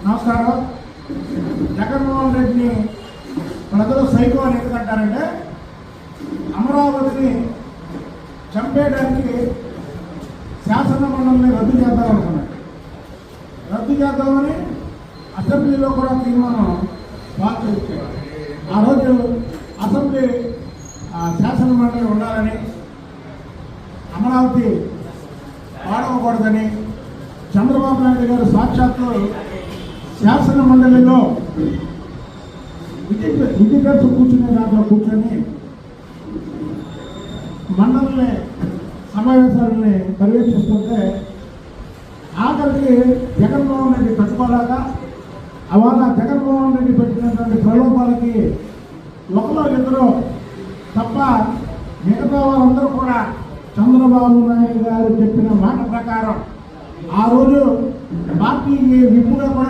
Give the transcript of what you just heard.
నమస్కారం. జగన్మోహన్ రెడ్డిని ప్రజలు సైకో అని ఎందుకంటారంటే అమరావతిని చంపేయడానికి శాసన మండలిని రద్దు చేద్దామనుకున్నాడు. రద్దు చేద్దామని అసెంబ్లీలో కూడా తీర్మానం పాస్ చేశారు. ఆ రోజు అసెంబ్లీ శాసన మండలి ఉండాలని, అమరావతి పాడవకూడదని చంద్రబాబు నాయుడు గారు సాక్షాత్తు శాసన మండలిలో విజిటర్స్ కూర్చునే దాంట్లో కూర్చొని మండలి సమావేశాలని పర్యవేక్షిస్తుంటే ఆఖరికి జగన్మోహన్ రెడ్డి పెట్టుకోలేక అవాళ జగన్మోహన్ రెడ్డి పెట్టినటువంటి ప్రలోభాలకి ఒకరో ఇద్దరు తప్ప మిగతా వాళ్ళందరూ కూడా చంద్రబాబు నాయుడు గారు చెప్పిన మాట ప్రకారం ఆ రోజు పార్టీకి విప్పుగా కూడా